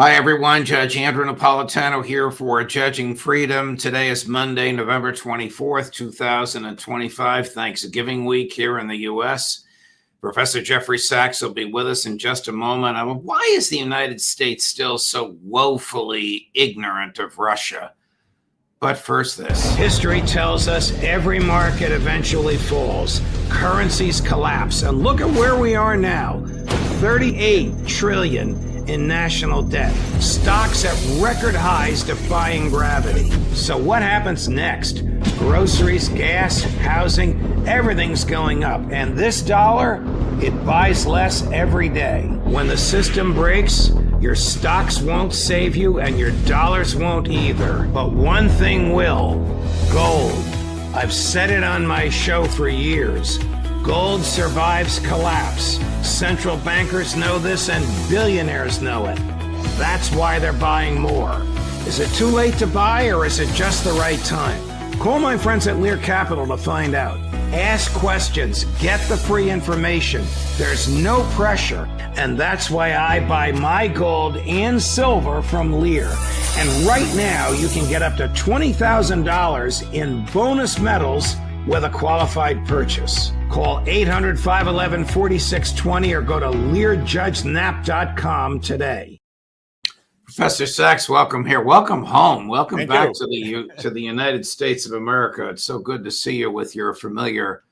Hi, everyone. Judge Andrew Napolitano here for Judging Freedom. Today is Monday, November 24th, 2025, Thanksgiving week here in the U.S. Professor Jeffrey Sachs will be with us in just a moment. Why is the United States still so woefully ignorant of Russia? But first, this. History tells us every market eventually falls. Currencies collapse. And look at where we are now. 38 trillion in national debt. Stocks at record highs defying gravity. So what happens next? Groceries, gas, housing, everything's going up. And this dollar, it buys less every day. When the system breaks, your stocks won't save you and your dollars won't either. But one thing will: gold. I've said it on my show for years. Gold survives collapse. Central bankers know this and billionaires know it. That's why they're buying more. Is it too late to buy or is it just the right time? Call my friends at Lear Capital to find out. Ask questions, get the free information. There's no pressure. And that's why I buy my gold and silver from Lear. And right now you can get up to $20,000 in bonus metals with a qualified purchase. Call 800-511-4620 or go to LearJudgeNap.com today. Professor Sachs, welcome here. Welcome home. Welcome back to the United States of America. It's so good to see you with your familiar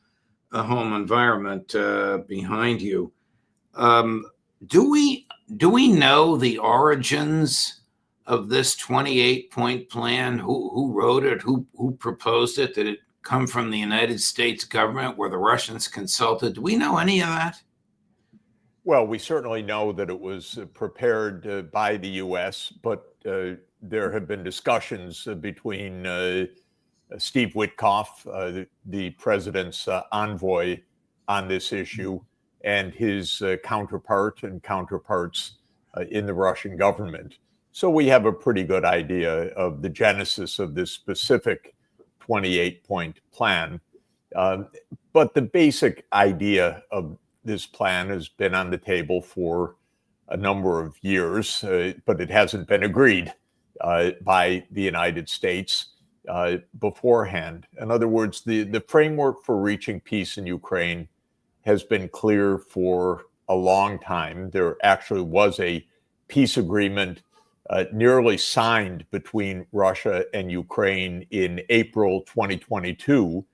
home environment behind you. Do we know the origins of this 28-point plan? Who wrote it? Who proposed it? Did it come from the United States government? Were the Russians consulted? Do we know any of that? Well, we certainly know that it was prepared by the U.S., but there have been discussions between Steve Witkoff, the president's envoy on this issue, and his counterparts in the Russian government. So we have a pretty good idea of the genesis of this specific 28-point plan. But the basic idea of this plan has been on the table for a number of years, but it hasn't been agreed by the United States beforehand. In other words, the framework for reaching peace in Ukraine has been clear for a long time. There actually was a peace agreement nearly signed between Russia and Ukraine in April 2022.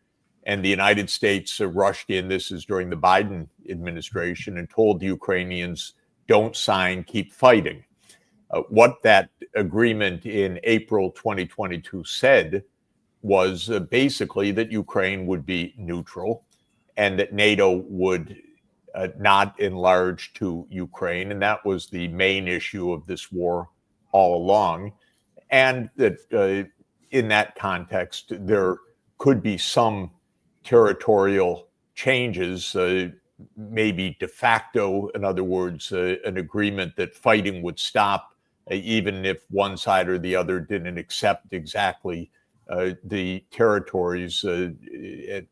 And the United States rushed in, this is during the Biden administration, and told the Ukrainians, don't sign, keep fighting. What that agreement in April 2022 said was basically that Ukraine would be neutral and that NATO would not enlarge to Ukraine. And that was the main issue of this war all along. And that in that context, there could be some territorial changes, maybe de facto, in other words, an agreement that fighting would stop, even if one side or the other didn't accept exactly the territories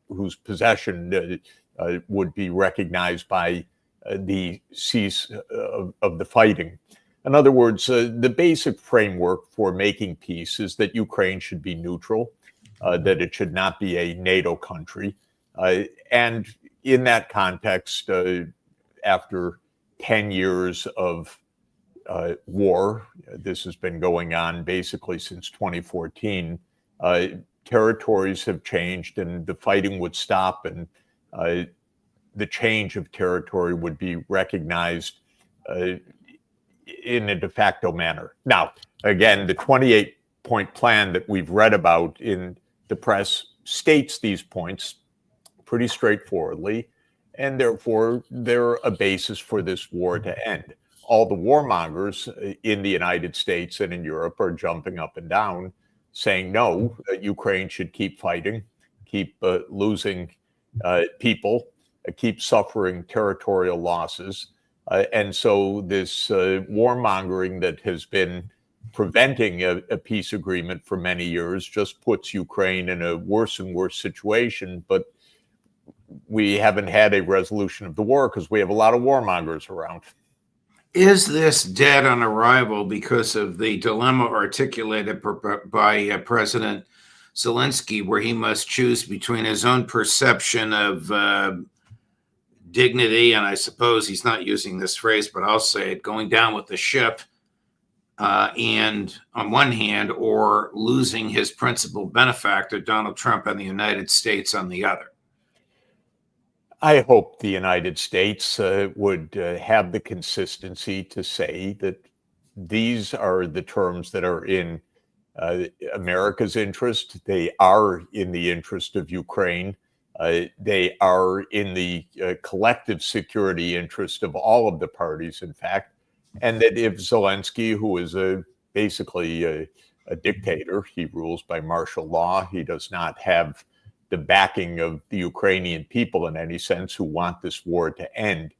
whose possession would be recognized by the cease of the fighting. In other words, the basic framework for making peace is that Ukraine should be neutral, that it should not be a NATO country. And in that context, after 10 years of war, this has been going on basically since 2014, territories have changed and the fighting would stop and the change of territory would be recognized in a de facto manner. Now, again, the 28-point plan that we've read about in the press states these points pretty straightforwardly, and therefore they're a basis for this war to end. All the warmongers in the United States and in Europe are jumping up and down, saying no, Ukraine should keep fighting, keep losing people, keep suffering territorial losses. And so this warmongering that has been preventing a peace agreement for many years just puts Ukraine in a worse and worse situation. But we haven't had a resolution of the war because we have a lot of warmongers around. Is this dead on arrival because of the dilemma articulated by President Zelensky, where he must choose between his own perception of dignity, and I suppose he's not using this phrase, but I'll say it, going down with the ship, and on one hand, or losing his principal benefactor, Donald Trump, and the United States on the other? I hope the United States would have the consistency to say that these are the terms that are in America's interest. They are in the interest of Ukraine. They are in the collective security interest of all of the parties, in fact. And that if Zelensky, who is basically a dictator, he rules by martial law, he does not have the backing of the Ukrainian people in any sense who want this war to end.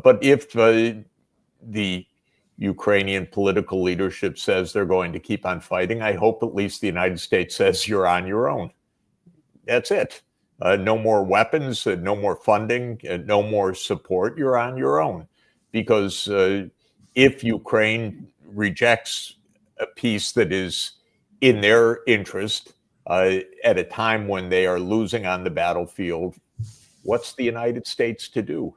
But if the Ukrainian political leadership says they're going to keep on fighting, I hope at least the United States says you're on your own. That's it. No more weapons, no more funding, no more support. You're on your own. Because if Ukraine rejects a peace that is in their interest, at a time when they are losing on the battlefield, what's the United States to do?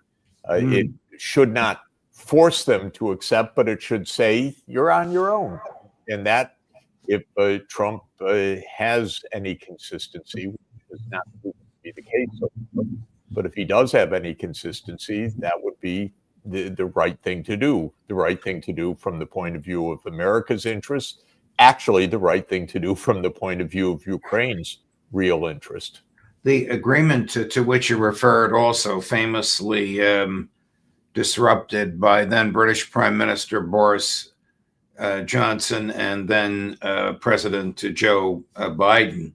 It should not force them to accept, but it should say, you're on your own. And that, if Trump has any consistency, which is not to be the case, but if he does have any consistency, that would be the right thing to do. The right thing to do from the point of view of America's interests, actually the right thing to do from the point of view of Ukraine's real interest. The agreement to which you referred also famously disrupted by then British Prime Minister Boris Johnson and then President Joe Biden,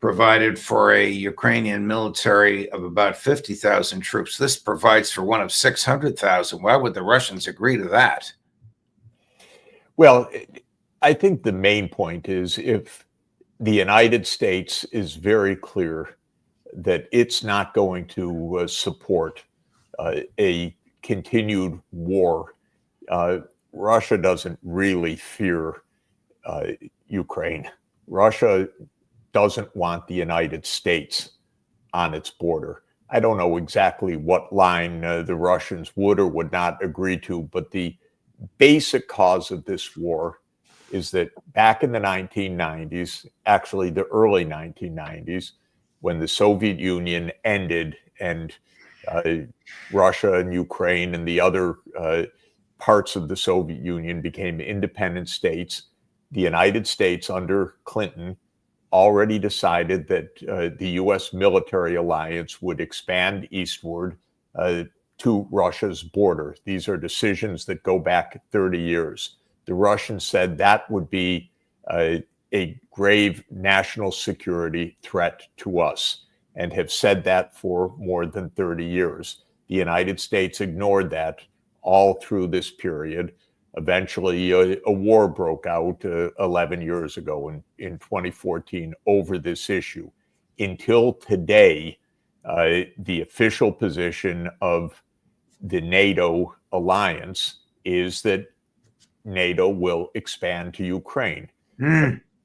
provided for a Ukrainian military of about 50,000 troops. This provides for one of 600,000. Why would the Russians agree to that? Well, I think the main point is if the United States is very clear that it's not going to support a continued war, Russia doesn't really fear Ukraine. Russia doesn't want the United States on its border. I don't know exactly what line the Russians would or would not agree to, but the basic cause of this war is that back in the 1990s, actually the early 1990s, when the Soviet Union ended and Russia and Ukraine and the other parts of the Soviet Union became independent states, the United States under Clinton already decided that the U.S. military alliance would expand eastward to Russia's border. These are decisions that go back 30 years. The Russians said that would be a grave national security threat to us and have said that for more than 30 years. The United States ignored that all through this period. Eventually, a war broke out 11 years ago in 2014 over this issue. Until today, the official position of the NATO alliance is that NATO will expand to Ukraine.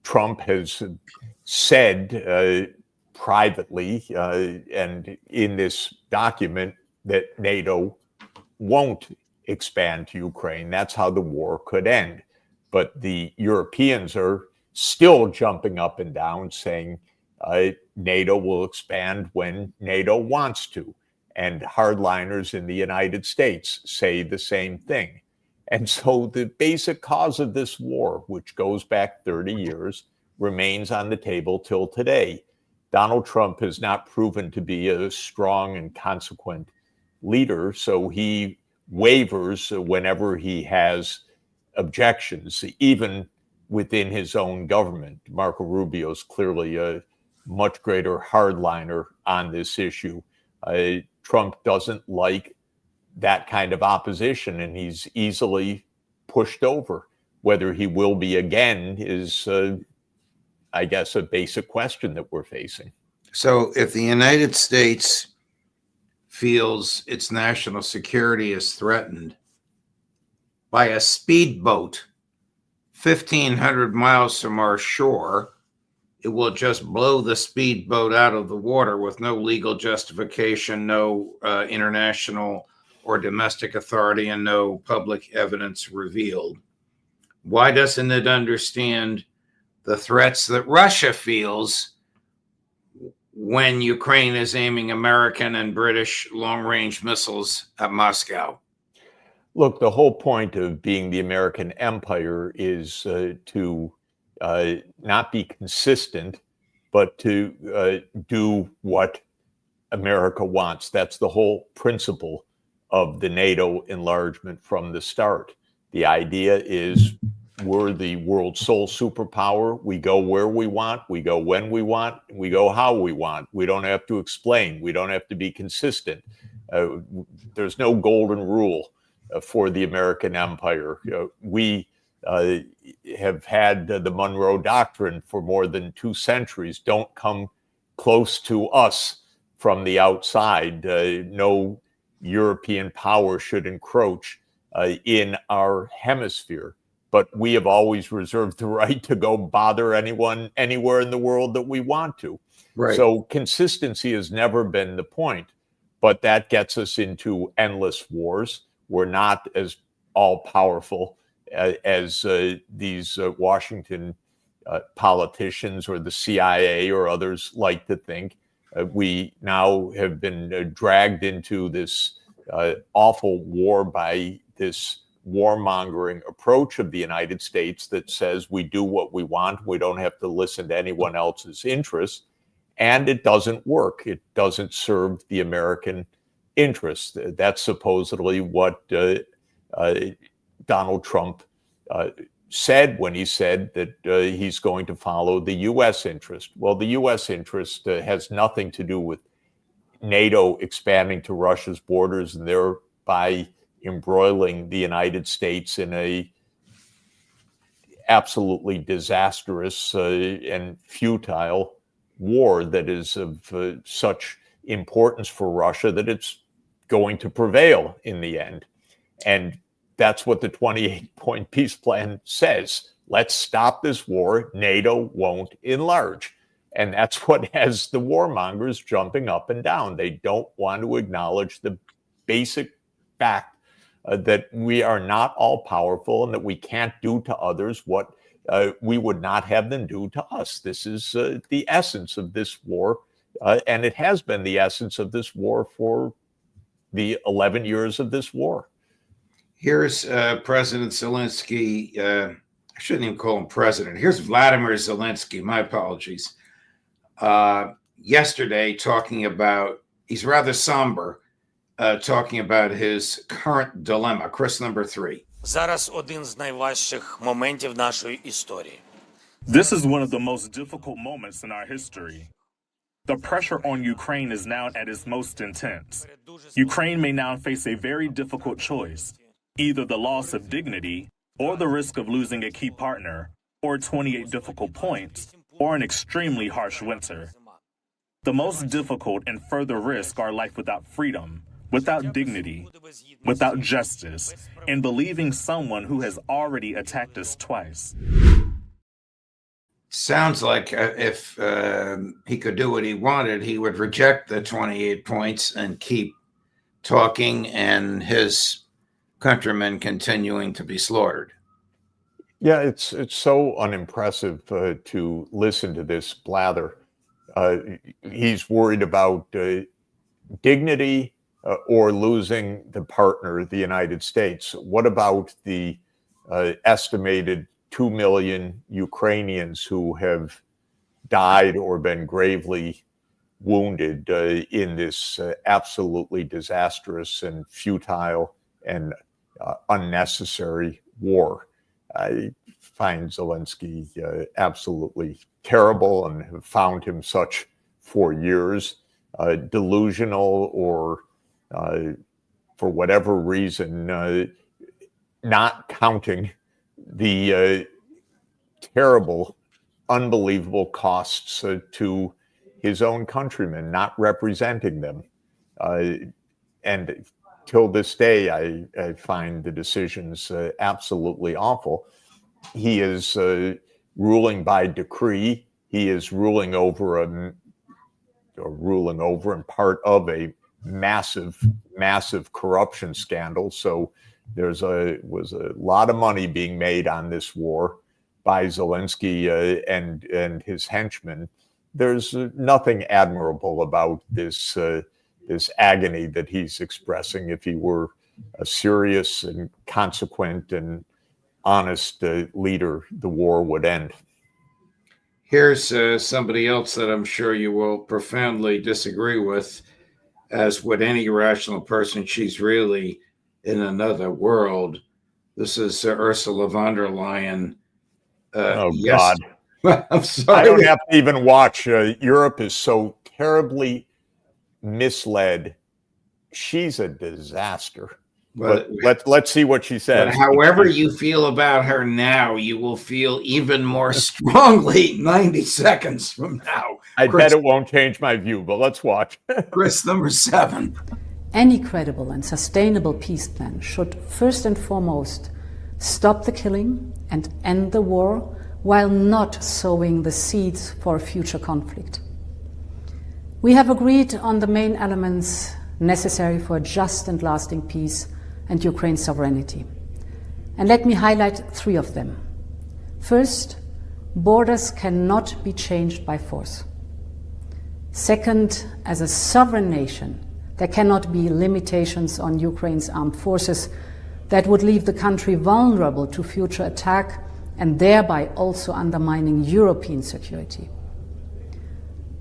Trump has said privately and in this document that NATO won't expand to Ukraine. That's how the war could end. But the Europeans are still jumping up and down saying NATO will expand when NATO wants to. And hardliners in the United States say the same thing. And so the basic cause of this war, which goes back 30 years, remains on the table till today. Donald Trump has not proven to be a strong and consequent leader, so he wavers whenever he has objections, even within his own government. Marco Rubio is clearly a much greater hardliner on this issue. Trump doesn't like that kind of opposition, and he's easily pushed over. Whether he will be again is, I guess, a basic question that we're facing. So if the United States feels its national security is threatened, by a speedboat 1,500 miles from our shore, it will just blow the speedboat out of the water with no legal justification, no international or domestic authority, and no public evidence revealed. Why doesn't it understand the threats that Russia feels when Ukraine is aiming American and British long-range missiles at Moscow? Look, the whole point of being the American empire is to not be consistent, but to do what America wants. That's the whole principle of the NATO enlargement from the start. The idea is we're the world's sole superpower. We go where we want, we go when we want, we go how we want. We don't have to explain. We don't have to be consistent. There's no golden rule for the American empire. We have had the Monroe Doctrine for more than 2 centuries. Don't come close to us from the outside. No European power should encroach in our hemisphere. But we have always reserved the right to go bother anyone anywhere in the world that we want to. Right. So consistency has never been the point, but that gets us into endless wars. We're not as all-powerful as these Washington politicians or the CIA or others like to think. We now have been dragged into this awful war by this warmongering approach of the United States that says we do what we want. We don't have to listen to anyone else's interests. And it doesn't work. It doesn't serve the American interest. That's supposedly what Donald Trump said when he said that he's going to follow the U.S. interest. Well, the U.S. interest has nothing to do with NATO expanding to Russia's borders and thereby embroiling the United States in a absolutely disastrous and futile war that is of such importance for Russia that it's going to prevail in the end. And that's what the 28-point peace plan says. Let's stop this war. NATO won't enlarge. And that's what has the warmongers jumping up and down. They don't want to acknowledge the basic fact that we are not all powerful and that we can't do to others what we would not have them do to us. This is the essence of this war. And it has been the essence of this war for the 11 years of this war. Here's President Zelensky. I shouldn't even call him president. Here's Vladimir Zelensky. My apologies. Yesterday, talking about, he's rather somber, talking about his current dilemma. Chris, number 3. Зараз один з найважчих моментів нашої історії. This is one of the most difficult moments in our history. The pressure on Ukraine is now at its most intense. Ukraine may now face a very difficult choice, either the loss of dignity or the risk of losing a key partner, or 28 difficult points, or an extremely harsh winter. The most difficult and further risk are life without freedom, without dignity, without justice, and believing someone who has already attacked us twice. Sounds like if he could do what he wanted, he would reject the 28 points and keep talking, and his countrymen continuing to be slaughtered. Yeah, it's so unimpressive to listen to this blather. He's worried about dignity or losing the partner, the United States. What about the estimated 2 million Ukrainians who have died or been gravely wounded in this absolutely disastrous and futile and unnecessary war? I find Zelensky absolutely terrible and have found him such for years, delusional or for whatever reason, not counting the terrible, unbelievable costs to his own countrymen, not representing them. And till this day, I find the decisions absolutely awful. He is ruling by decree. He is ruling over and part of a massive corruption scandal. So was a lot of money being made on this war by Zelensky and his henchmen. There's nothing admirable about this agony that he's expressing. If he were a serious and consequent and honest leader, the war would end. Here's somebody else that I'm sure you will profoundly disagree with. As would any rational person, she's really in another world. This is Ursula von der Leyen. God. I'm sorry. I don't have to even watch. Europe is so terribly misled. She's a disaster. But let's see what she says. But however you feel about her now, you will feel even more strongly 90 seconds from now. I bet it won't change my view, but let's watch. Chris, number 7. Any credible and sustainable peace plan should first and foremost stop the killing and end the war while not sowing the seeds for a future conflict. We have agreed on the main elements necessary for a just and lasting peace and Ukraine's sovereignty. And let me highlight 3 of them. First, borders cannot be changed by force. Second, as a sovereign nation, there cannot be limitations on Ukraine's armed forces that would leave the country vulnerable to future attack and thereby also undermining European security.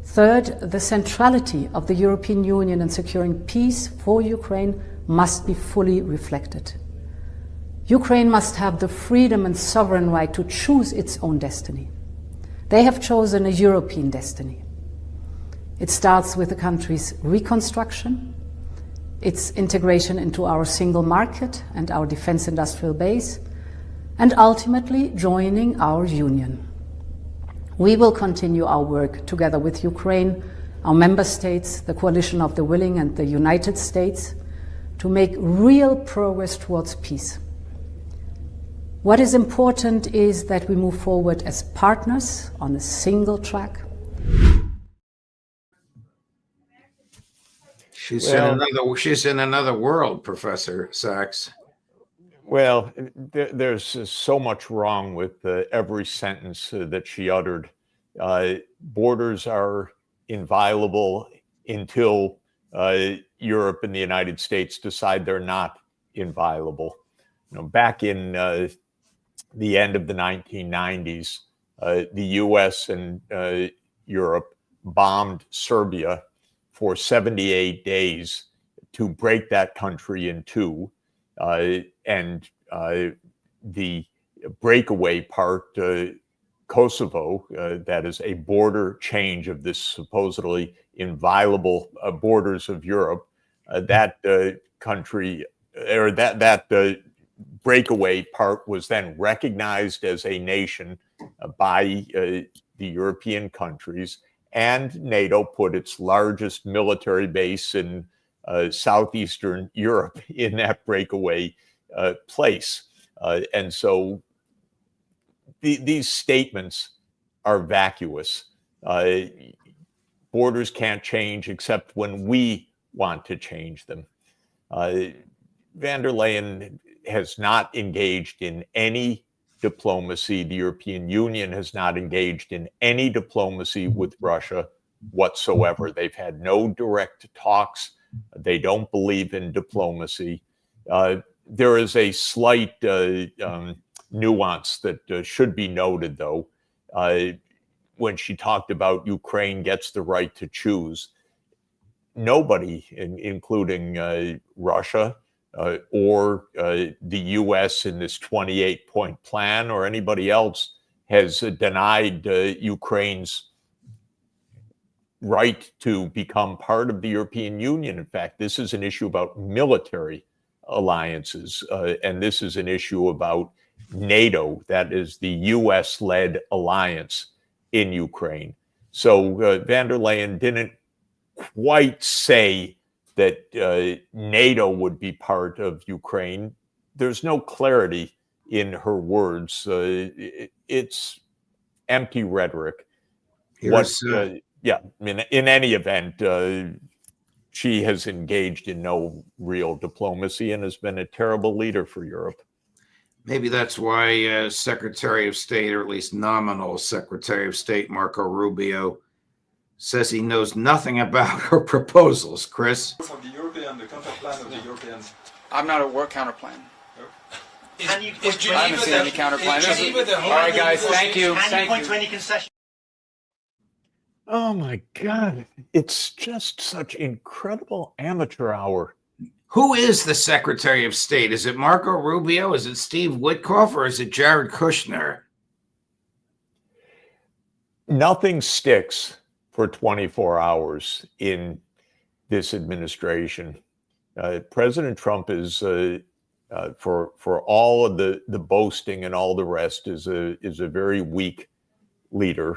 Third, the centrality of the European Union in securing peace for Ukraine must be fully reflected. Ukraine must have the freedom and sovereign right to choose its own destiny. They have chosen a European destiny. It starts with the country's reconstruction, its integration into our single market and our defense industrial base, and ultimately joining our union. We will continue our work together with Ukraine, our member states, the coalition of the willing and the United States to make real progress towards peace. What is important is that we move forward as partners on a single track. She's in another world, Professor Sachs. Well, there's so much wrong with every sentence that she uttered. Borders are inviolable until Europe and the United States decide they're not inviolable. Back in the end of the 1990s, the U.S. and Europe bombed Serbia for 78 days to break that country in two. And the breakaway part, Kosovo, that is a border change of this supposedly inviolable borders of Europe, that country, or that breakaway part was then recognized as a nation by the European countries, and NATO put its largest military base in southeastern Europe in that breakaway place. And so these statements are vacuous. Borders can't change except when we want to change them. Van der Leyen has not engaged in any diplomacy. The European Union has not engaged in any diplomacy with Russia whatsoever. They've had no direct talks. They don't believe in diplomacy. There is a slight nuance that should be noted, though. When she talked about Ukraine gets the right to choose, nobody, including Russia or the U.S. in this 28-point plan or anybody else, has denied Ukraine's right to become part of the European Union. In fact, this is an issue about military alliances, and this is an issue about NATO, that is the U.S.-led alliance in Ukraine. So Van der Leyen didn't quite say that NATO would be part of Ukraine. There's no clarity in her words. It's empty rhetoric. Yeah, I mean, in any event, she has engaged in no real diplomacy and has been a terrible leader for Europe. Maybe that's why Secretary of State, or at least nominal Secretary of State, Marco Rubio, says he knows nothing about her proposals. Chris? Of the counter plan of the European. I'm not a war counter plan. I haven't seen any counter plan. All right, guys, thank you. Thank you. Oh my God. It's just such incredible amateur hour. Who is the Secretary of State? Is it Marco Rubio? Is it Steve Witkoff? Or is it Jared Kushner? Nothing sticks for 24 hours in this administration. President Trump is, for all of the boasting and all the rest, is a very weak leader.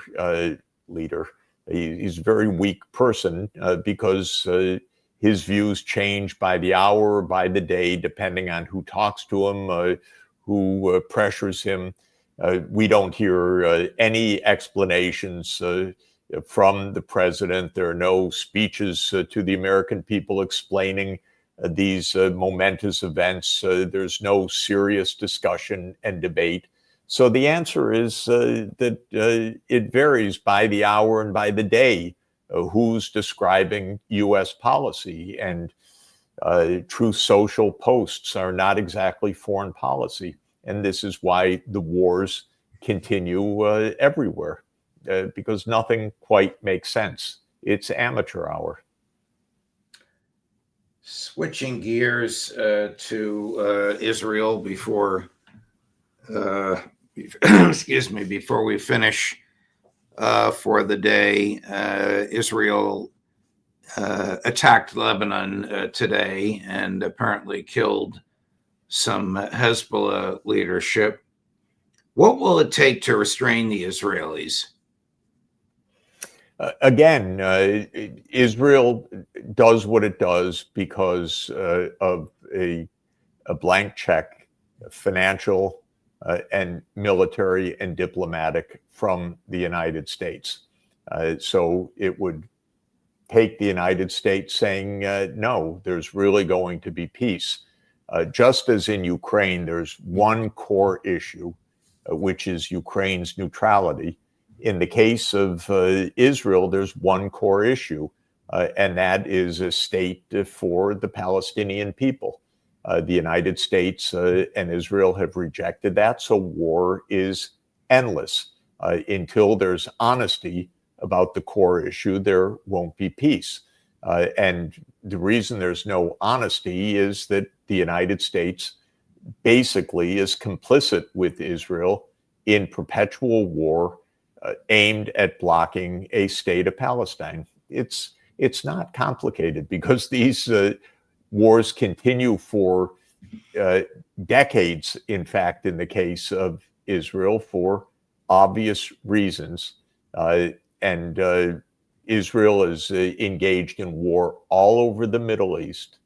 He's a very weak person because his views change by the hour, by the day, depending on who talks to him, who pressures him. We don't hear any explanations from the president. There are no speeches to the American people explaining these momentous events. There's no serious discussion and debate. So the answer is that it varies by the hour and by the day who's describing U.S. policy. And Truth Social posts are not exactly foreign policy. And this is why the wars continue everywhere, because nothing quite makes sense. It's amateur hour. Switching gears to Israel before before we finish for the day. Israel attacked Lebanon today and apparently killed some Hezbollah leadership. What will it take to restrain the Israelis? Again, Israel does what it does because of a blank check, financial and military and diplomatic, from the United States. So it would take the United States saying, no, there's really going to be peace. Just as in Ukraine, there's one core issue, which is Ukraine's neutrality. In the case of Israel, there's one core issue, and that is a state for the Palestinian people. The United States and Israel have rejected that, so war is endless. Until there's honesty about the core issue, there won't be peace. And the reason there's no honesty is that the United States basically is complicit with Israel in perpetual war aimed at blocking a state of Palestine. It's not complicated because these wars continue for decades, in fact, in the case of Israel, for obvious reasons. And Israel is engaged in war all over the Middle East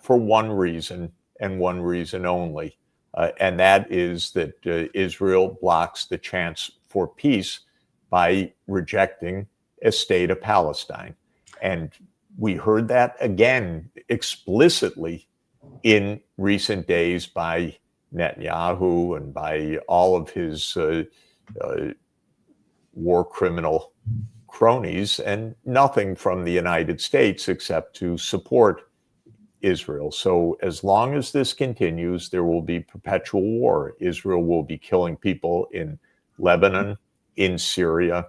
for one reason and one reason only. And that is that Israel blocks the chance for peace by rejecting a state of Palestine. And we heard that again explicitly in recent days by Netanyahu and by all of his war criminal cronies, and nothing from the United States except to support Israel. So as long as this continues, there will be perpetual war. Israel will be killing people in Lebanon, in Syria,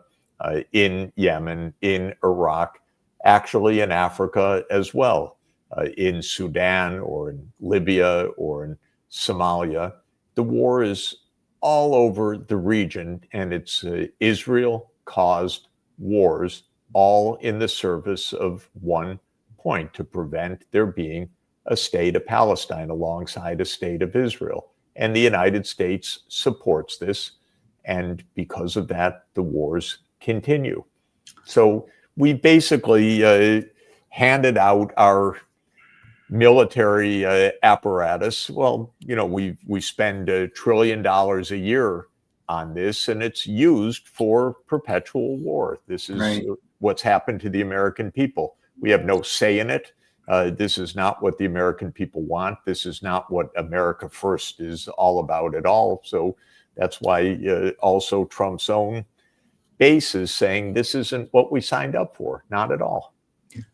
in Yemen, in Iraq, actually in Africa as well, in Sudan or in Libya or in Somalia. The war is all over the region, and it's Israel-caused wars, all in the service of one point: to prevent there being a state of Palestine alongside a state of Israel. And the United States supports this, and because of that, the wars continue. So we basically handed out our military apparatus. Well, we spend $1 trillion a year on this, and it's used for perpetual war. This is Right. what's happened to the American people. We have no say in it. This is not what the American people want. This is not what America First is all about at all. So that's why also Trump's own base is saying this isn't what we signed up for. Not at all.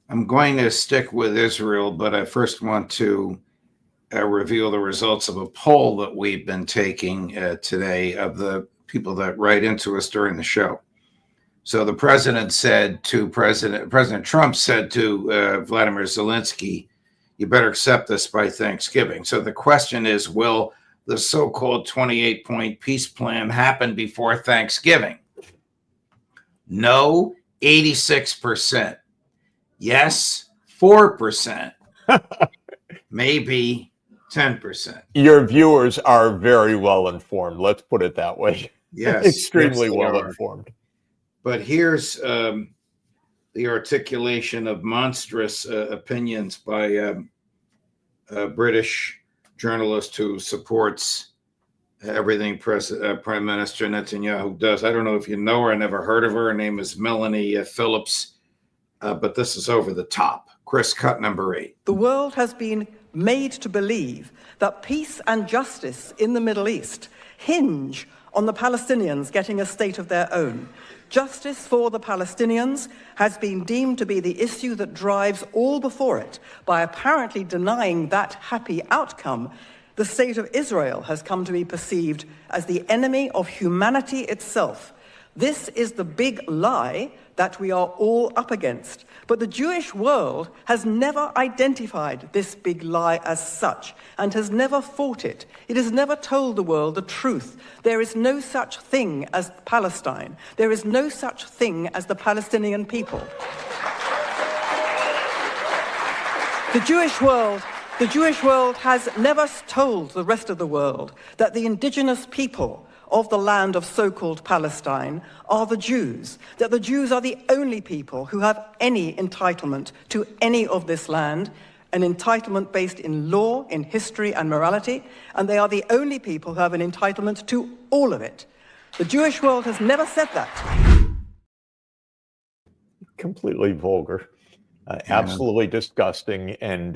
I'm going to stick with Israel, but I first want to reveal the results of a poll that we've been taking today of the people that write into us during the show. So the president said to President Trump said to Vladimir Zelensky, you better accept this by Thanksgiving. So the question is, will the so-called 28-point peace plan happen before Thanksgiving? No, 86%. Yes, 4%. Maybe 10%. Your viewers are very well informed. Let's put it that way. Yes. Extremely yes, well informed. But here's the articulation of monstrous opinions by a British journalist who supports everything Prime Minister Netanyahu does. I don't know if you know her. I never heard of her. Her name is Melanie Phillips. But this is over the top. Chris, cut number 8. The world has been made to believe that peace and justice in the Middle East hinge on the Palestinians getting a state of their own. Justice for the Palestinians has been deemed to be the issue that drives all before it. By apparently denying that happy outcome, the state of Israel has come to be perceived as the enemy of humanity itself. This is the big lie that we are all up against. But the Jewish world has never identified this big lie as such and has never fought it. It has never told the world the truth. There is no such thing as Palestine. There is no such thing as the Palestinian people. The Jewish world has never told the rest of the world that the indigenous people of the land of so-called Palestine are the Jews, that the Jews are the only people who have any entitlement to any of this land, an entitlement based in law, in history and morality, and they are the only people who have an entitlement to all of it. The Jewish world has never said that. Completely vulgar, absolutely disgusting, and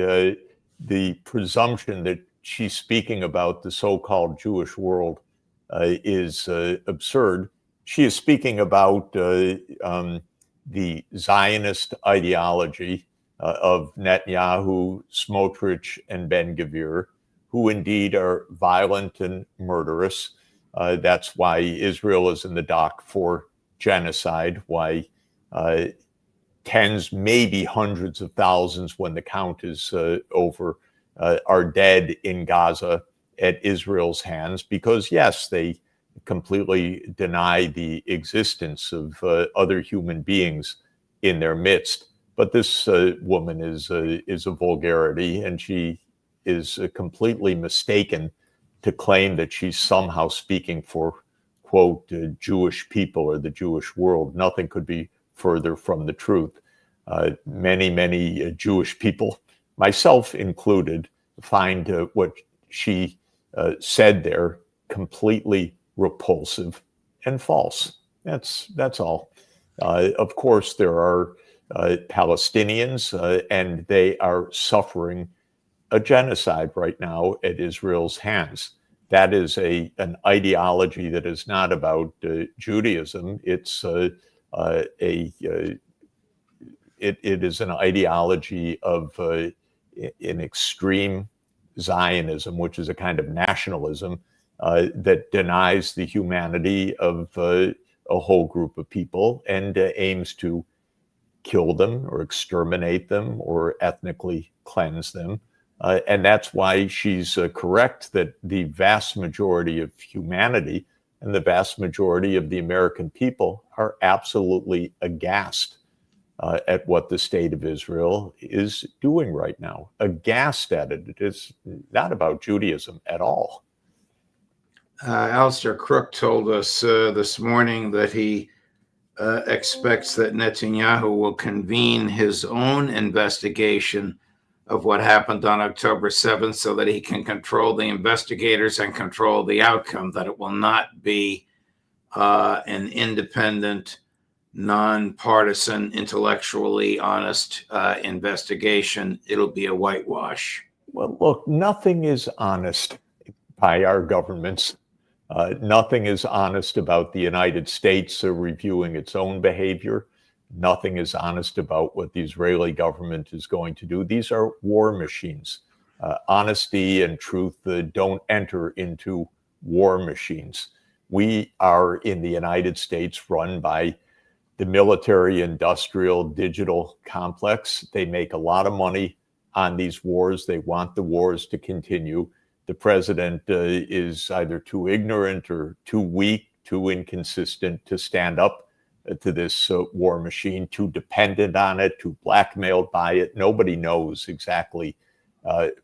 the presumption that she's speaking about the so-called Jewish world is absurd. She is speaking about the Zionist ideology of Netanyahu, Smotrich, and Ben-Gvir, who indeed are violent and murderous. That's why Israel is in the dock for genocide, why tens, maybe hundreds of thousands, when the count is over, are dead in Gaza at Israel's hands, because yes, they completely deny the existence of other human beings in their midst. But this woman is a vulgarity, and she is completely mistaken to claim that she's somehow speaking for, quote, Jewish people or the Jewish world. Nothing could be further from the truth. Many Jewish people, myself included, find what she said there completely repulsive and false. That's all. Of course, there are Palestinians, and they are suffering a genocide right now at Israel's hands. That is an ideology that is not about Judaism. It's it is an ideology of an extreme Zionism, which is a kind of nationalism that denies the humanity of a whole group of people and aims to kill them or exterminate them or ethnically cleanse them. And that's why she's correct that the vast majority of humanity and the vast majority of the American people are absolutely aghast at what the state of Israel is doing right now. Aghast at it. It is not about Judaism at all. Alistair Crook told us this morning that he expects that Netanyahu will convene his own investigation of what happened on October 7th so that he can control the investigators and control the outcome, that it will not be an independent, nonpartisan, intellectually honest investigation. It'll be a whitewash. Well, look, nothing is honest by our governments. Nothing is honest about the United States reviewing its own behavior. Nothing is honest about what the Israeli government is going to do. These are war machines. Honesty and truth don't enter into war machines. We are in the United States run by the military, industrial, digital complex. They make a lot of money on these wars. They want the wars to continue. The president is either too ignorant or too weak, too inconsistent to stand up to this war machine, too dependent on it, too blackmailed by it. Nobody knows exactly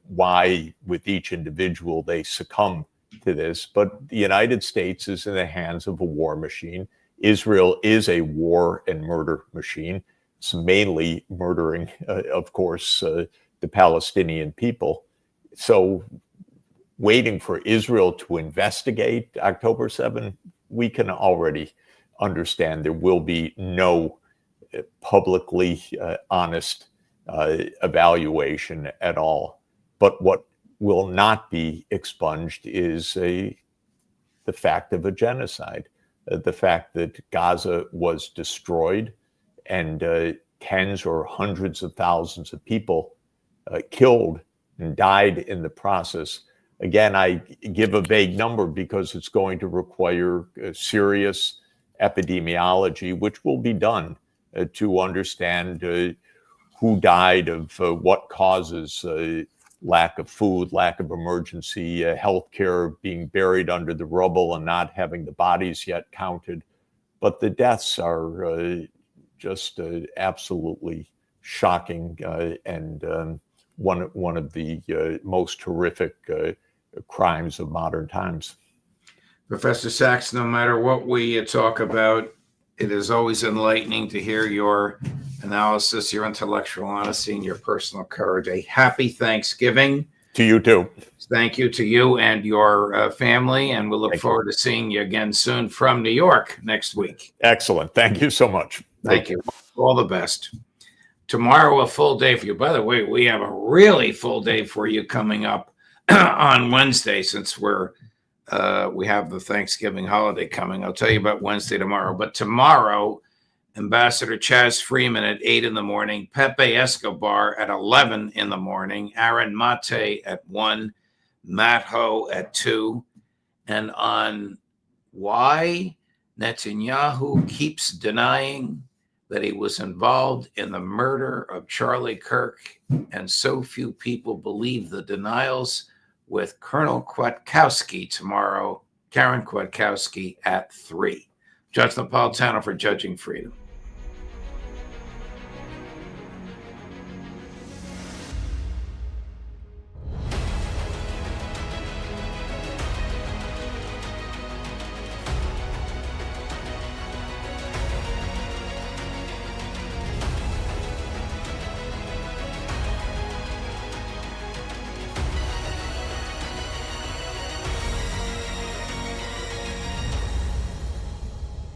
why with each individual they succumb to this. But the United States is in the hands of a war machine. Israel is a war and murder machine. It's mainly murdering, of course, the Palestinian people. So waiting for Israel to investigate October 7, we can already understand there will be no publicly honest evaluation at all. But what will not be expunged is the fact of a genocide, the fact that Gaza was destroyed and tens or hundreds of thousands of people killed and died in the process. Again, I give a vague number because it's going to require serious epidemiology, which will be done to understand who died of what causes, lack of food, lack of emergency health care, being buried under the rubble and not having the bodies yet counted. But the deaths are just absolutely shocking and one of the most horrific crimes of modern times. Professor Sachs, no matter what we talk about, it is always enlightening to hear your analysis, your intellectual honesty, and your personal courage. A happy Thanksgiving. To you too. Thank you to you and your family, and we'll look forward to seeing you again soon from New York next week. Excellent. Thank you so much. Thank you. All the best. Tomorrow, a full day for you. By the way, we have a really full day for you coming up on Wednesday, since we have the Thanksgiving holiday coming. I'll tell you about Wednesday tomorrow. But tomorrow, Ambassador Chaz Freeman at 8 in the morning, Pepe Escobar at 11 in the morning, Aaron Mate at 1, Matt Ho at 2. And on why Netanyahu keeps denying that he was involved in the murder of Charlie Kirk, and so few people believe the denials, with Colonel Kwiatkowski tomorrow, Karen Kwiatkowski at 3. Judge Napolitano for Judging Freedom.